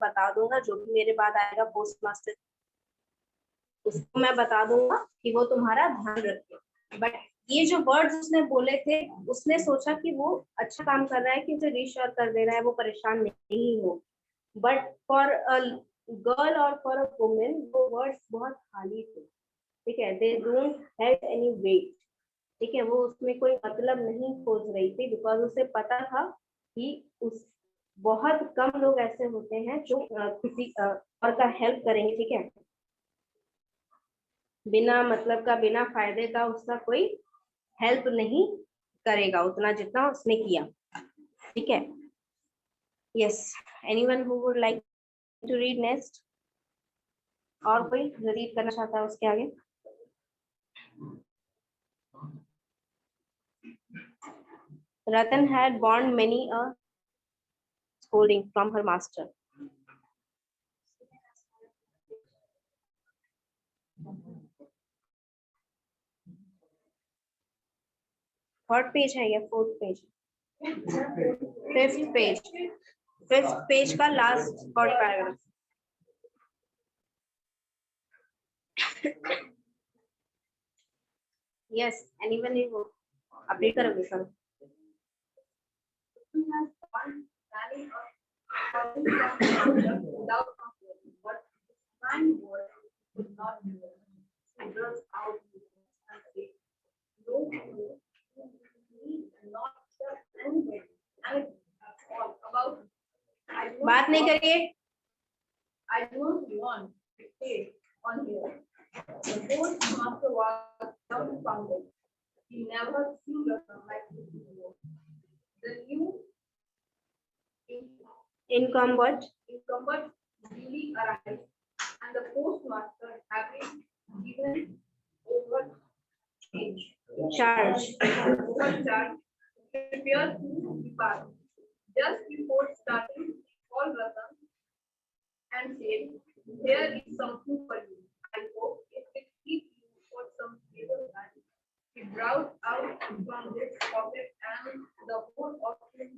बता दूंगा, जो भी मेरे बाद आएगा पोस्ट मास्टर उसको मैं बता दूंगा कि वो तुम्हारा ध्यान रखे। बट ये जो वर्ड्स उसने बोले थे, उसने सोचा कि वो अच्छा काम कर रहा है कि उसे रीश्योर कर दे रहा है, वो परेशान नहीं हो। बट फॉर अ गर्ल और फॉर अ वुमेन वो वर्ड्स बहुत खाली थे, ठीक है, they don't have any weight, ठीक है, वो उसमें कोई मतलब नहीं खोज रही थी, बिकॉज उसे पता था कि उस बहुत कम लोग ऐसे होते हैं जो किसी और का हेल्प करेंगे, ठीक है, बिना मतलब का, बिना फायदे का उसका कोई हेल्प नहीं करेगा उतना जितना उसने किया, ठीक है। Yes, anyone who would like to read next? और कोई जो रीड करना चाहता है उसके आगे? Ratan had borne many a scolding from her master. Third page है या fourth page? Fifth page, fifth page का last third paragraph. Yes, anyone you update करोगे सर? बात नहीं करिए। I don't want to stay on here. The postmaster was dumbfounded. He never seen a son like this before. The new incumbent duly arrived, and the postmaster, having given over charge, prepared to depart. Just before starting, he called Ratan and said, "Here is something for you. I hope it will keep you for some stable time." He brought out from his pocket and the whole of his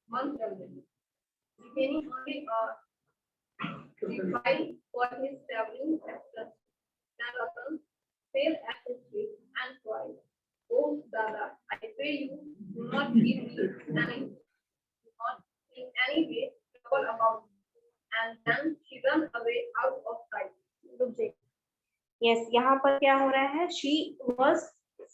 month salary, retaining only the file for his traveling expenses. Then Ratan fell at his feet and cried, "Oh, Dada, I pray you, do not give me any, not in any way trouble about me." And then she ran away out of sight. Yes, यहाँ पर क्या हो रहा है? She was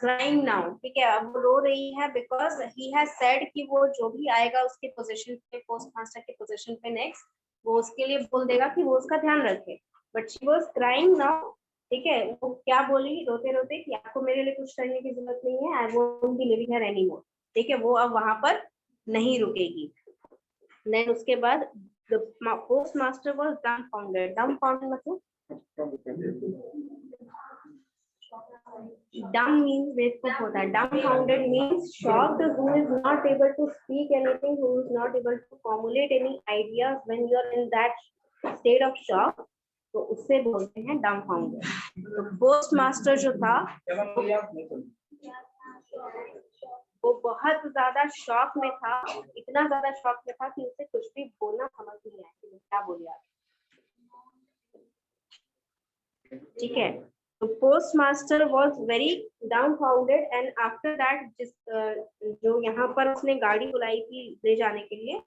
crying now, ठीक है, अब वो रो रही है because he has said कि वो जो भी आएगा उसके पोजीशन पे, पोस्ट मास्टर के पोजीशन पे नेक्स्ट, वो उसके लिए बोल देगा कि वो उसका ध्यान रखे। But she was crying now, ठीक है, वो क्या बोली रोते रोते कि आपको मेरे लिए कुछ करने की जरूरत नहीं है, I won't be living here anymore, ठीक है, वो अब वहां पर नहीं रुकेगी। Then उसके बाद the postmaster was dumbfounded. Dumbfounded मतलब dumb means बेवकूफ होता है, dumbfounded means shocked, who is not able to speak anything, who is not able to formulate any ideas when you are in that state of shock, तो उससे बोलते हैं dumbfounded। तो post master जो था वो बहुत ज्यादा शॉक में था, इतना ज्यादा शॉक में था कि उसे कुछ भी बोलना समझ नहीं आया कि क्या बोले आप, ठीक है। तो post master was very dumbfounded and after that जिस जो यहाँ पर उसने गाड़ी बुलाई थी ले जाने के लिए,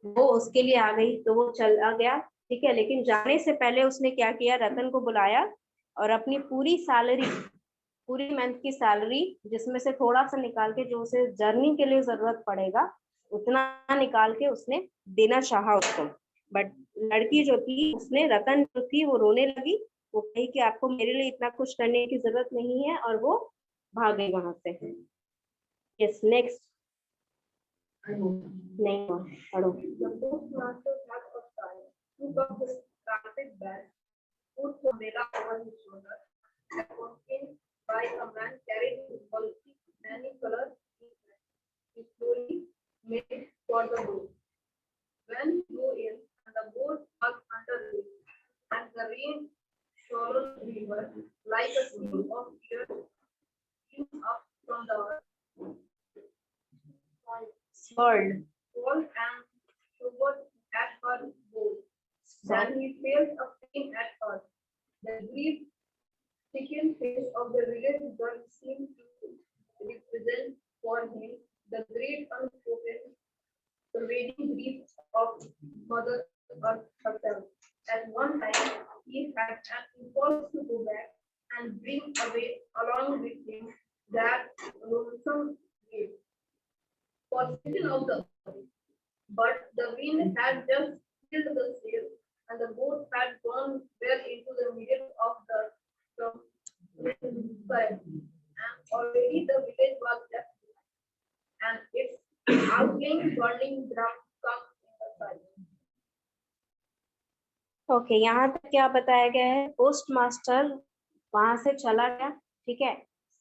वो उसके लिए आ गई, तो वो चला गया, ठीक है, लेकिन जाने से पहले उसने क्या किया, रतन को बुलाया और अपनी पूरी सैलरी, पूरी मंथ की सैलरी जिसमें से थोड़ा सा निकाल के जो उसे जर्नी के लिए जरूरत पड़ेगा उतना निकाल के उसने देना चाहा उसको। बट लड़की जो थी उसने, रतन जो थी वो रोने लगी, वो कही कि आपको मेरे लिए इतना कुछ करने की जरूरत नहीं है, और वो भाग गई वहां से। Yes, next. नहीं पढ़ो। By a man carrying his bulky many colored he slowly made for the boat. When he blew in and the boat was under it, and the rain swallowed the river like a sea of tears came up from the sword and showed Then he feels a pain at her. The grief-stricken face of the village girl seemed to represent for him the great unspoken, pervading grief of Mother Earth herself. At one time, he had an impulse to go back and bring away along with him that lonesome grief, forsaken of the earth. But the wind had just filled the sail, and the boat had gone well into the middle of the current, and already the village was left behind, and its outlying burning ground comes in the sight. Okay, यहाँ तक क्या बताया गया है? Post master वहां से चला गया, ठीक है।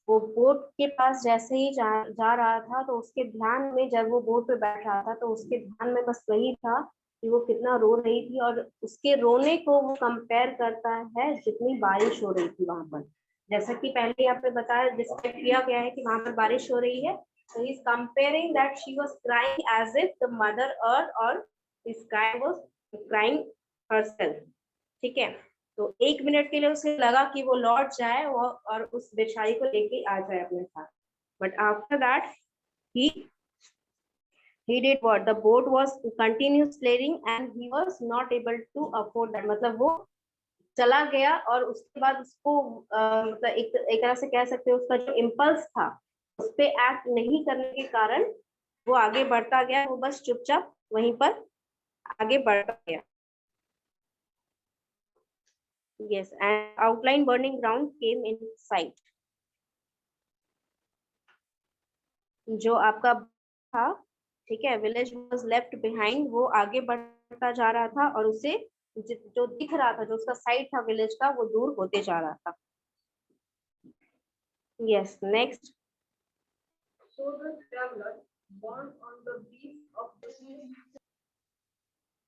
वो बोट के पास जैसे ही जा रहा था तो उसके ध्यान में, जब वो बोट पे बैठ रहा था तो उसके ध्यान में बस वही था कि वो कितना रो रही थी, और उसके रोने को वो कंपेयर करता है जितनी बारिश हो रही थी वहां पर। जैसा कि पहले यहाँ पे बताया, डिस्क्राइब किया गया है कि वहां पर बारिश हो रही है, तो he is comparing that she was crying as if the mother earth और the sky was crying herself, ठीक है। तो 1 मिनट के लिए उसे लगा कि वो लौट जाए और उस बेचारी को लेके आ जाए अपने साथ, but after that he did what? The boat was continuous flailing and he was not able to afford that. मतलब वो चला गया और उसके बाद उसको मतलब एक तरह से कह सकते हो उसका जो इम्पल्स था उस पे एक्ट नहीं करने के कारण वो आगे बढ़ता गया, वो बस चुपचाप वहीं पर आगे बढ़ता गया। Yes, and outline burning ground came in sight. जो आपका था, ठीक है, विलेज वाज लेफ्ट बिहाइंड, वो आगे बढ़ता जा रहा था और उसे जो दिख रहा था, जो उसका साइड था विलेज का, वो दूर होते जा रहा था। Yes, next. So the traveler, born on the beach of the sea,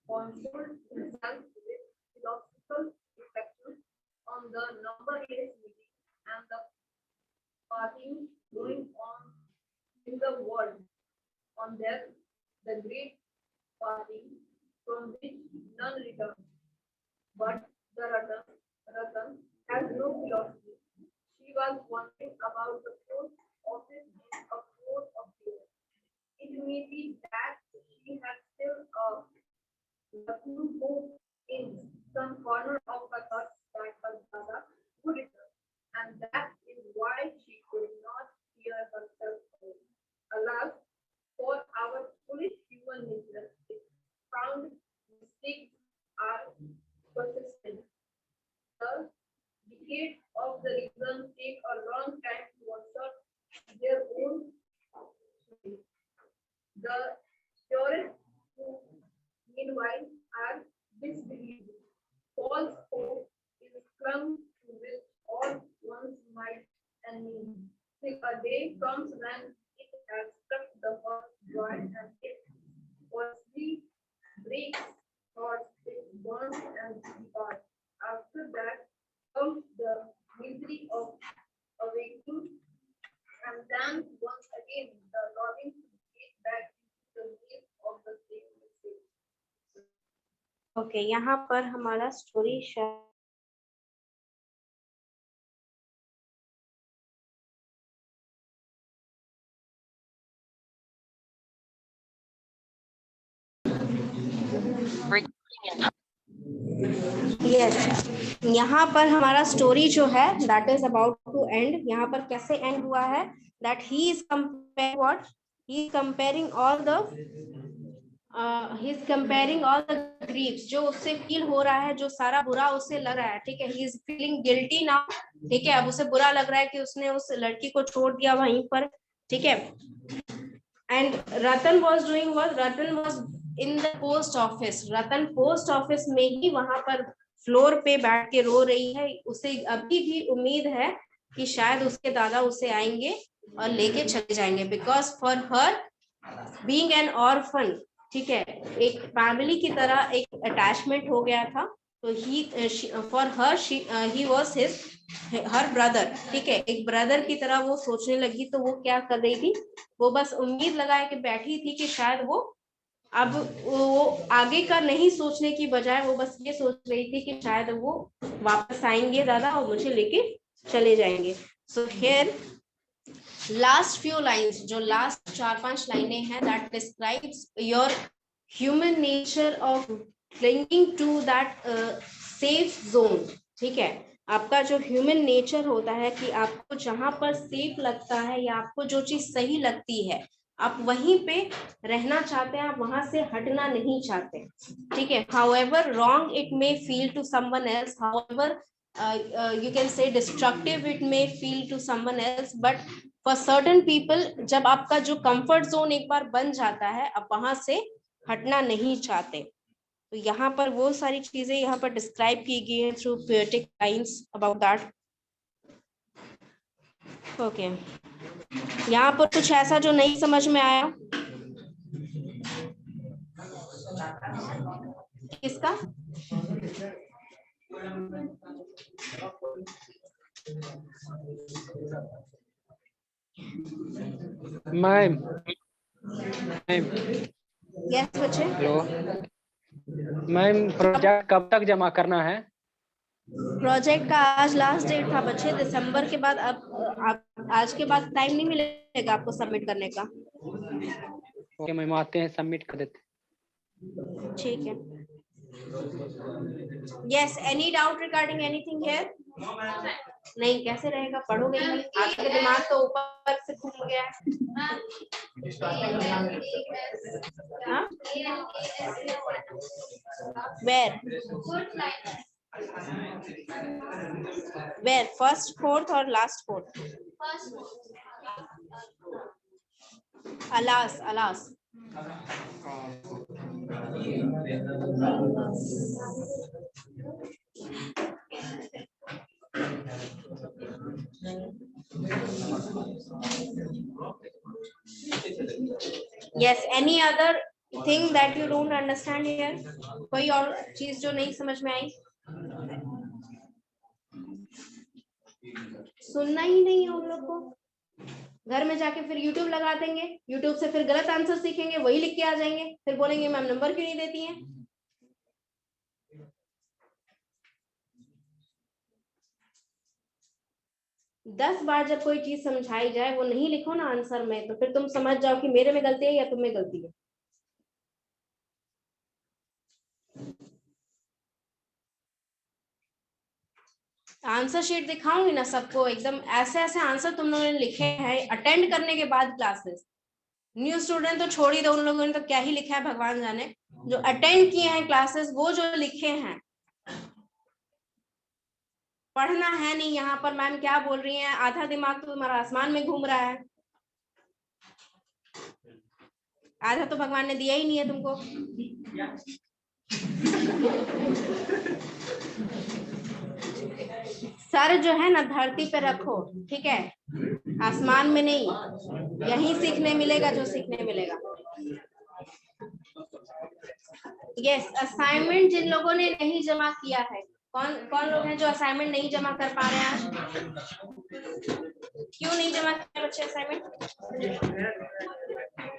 consoled himself with philosophical reflections on the numberless meetings and the partying going on in the world. On death, the great party from which none return. But the Ratan has no philosophy. She was wondering about the post office in a port of fear. It may be that she had still a lagoon hope in some corner of her thoughts that her brother would return, and that is why she could not hear herself away. Alas, for our foolish human nature, it found mistakes are persistent. The decades of the reason take a long time to assert their own truth. The purest who, meanwhile, are disbelieved. False hope is clung to with all one's might and means, till a day comes when it has struck the heart dry and it forcibly breaks thoughts, it burns and departs. After that comes the misery of awakening, and then once again the longing to get back into the wave of the same mistake. Okay, यहाँ पर हमारा story yes, यहाँ पर हमारा story जो है that is about to end. यहाँ पर कैसे एंड हुआ है? That he is comparing what? He is comparing all the grieves जो उससे फील हो रहा है, जो सारा बुरा उसे लग रहा है, ठीक है। He is feeling guilty now, ठीक है। अब उसे बुरा लग रहा है कि उसने उस लड़की को छोड़ दिया वहीं पर, ठीक है। And Ratan was doing what? Ratan was in the post office. Ratan post office में ही वहां पर फ्लोर पे बैठ के रो रही है। उसे अभी भी उम्मीद है कि शायद उसके दादा उसे आएंगे और लेके चले जाएंगे, because for her being an orphan, ठीक है, एक फैमिली की तरह एक अटैचमेंट हो गया था। तो he for her he was his her brother, ठीक है, एक ब्रदर की तरह वो सोचने लगी। तो वो क्या कर रही थी? वो बस उम्मीद लगाए कि बैठी थी कि शायद वो अब वो आगे का नहीं सोचने की बजाय वो बस ये सोच रही थी कि शायद वो वापस आएंगे दादा और मुझे लेके चले जाएंगे. So here last few lines, जो लास्ट 4-5 लाइनें हैं, that describes your human nature of clinging to that safe zone. ठीक है, आपका जो ह्यूमन नेचर होता है कि आपको जहां पर सेफ लगता है या आपको जो चीज सही लगती है आप वहीं पे रहना चाहते हैं, आप वहां से हटना नहीं चाहते. ठीक है, however wrong it may feel to someone else, however you can say destructive it may feel to someone else, but for certain people जब आपका जो कंफर्ट जोन एक बार बन जाता है आप वहां से हटना नहीं चाहते. तो यहाँ पर वो सारी चीजें यहाँ पर डिस्क्राइब की गई है through poetic lines about that. Okay, यहाँ पर कुछ ऐसा जो नहीं समझ में आया किसका? मैम यस बच्चे. हेलो मैम, प्रोजेक्ट कब तक जमा करना है? प्रोजेक्ट का आज लास्ट डेट था बच्चे, दिसंबर के बाद. अब आप आज के बाद टाइम नहीं मिलेगा आपको सबमिट करने का. ओके मैम, आते हैं, सबमिट कर देते. ठीक है. Yes, any doubt regarding anything here? नहीं, कैसे रहेगा, पढ़ोगे ही नहीं. आपका दिमाग तो ऊपर से घूम गया. हाँ? Where? Where? First, fourth or last fourth? Alas, alas. Yes, any other thing that you don't understand here? कोई और चीज जो नहीं समझ में आई? सुनना ही नहीं है उन लोग को. घर में जाके फिर YouTube लगा देंगे, YouTube से फिर गलत आंसर सीखेंगे, वही लिख के आ जाएंगे, फिर बोलेंगे मैम नंबर क्यों नहीं देती हैं. दस बार जब कोई चीज समझाई जाए वो नहीं लिखो ना आंसर में, तो फिर तुम समझ जाओ कि मेरे में गलती है या तुम में गलती है. आंसर शीट दिखाऊंगी ना सबको, एकदम ऐसे ऐसे आंसर तुम लोगों ने लिखे हैं अटेंड करने के बाद क्लासेस. न्यू स्टूडेंट तो छोड़ ही दो, उन लोगों ने तो क्या ही लिखा है भगवान जाने. जो अटेंड किए हैं क्लासेस वो जो लिखे हैं, पढ़ना है नहीं. यहाँ पर मैम क्या बोल रही हैं, आधा दिमाग तो तुम्हारा आसमान में घूम रहा है, आधा तो भगवान ने दिया ही नहीं है तुमको. सर जो है ना धरती पे रखो, ठीक है, आसमान में नहीं. यही सीखने मिलेगा जो सीखने मिलेगा. यस, असाइनमेंट जिन लोगों ने नहीं जमा किया है, कौन कौन लोग हैं जो असाइनमेंट नहीं जमा कर पा रहे हैं आज? क्यों नहीं जमा किया बच्चे असाइनमेंट?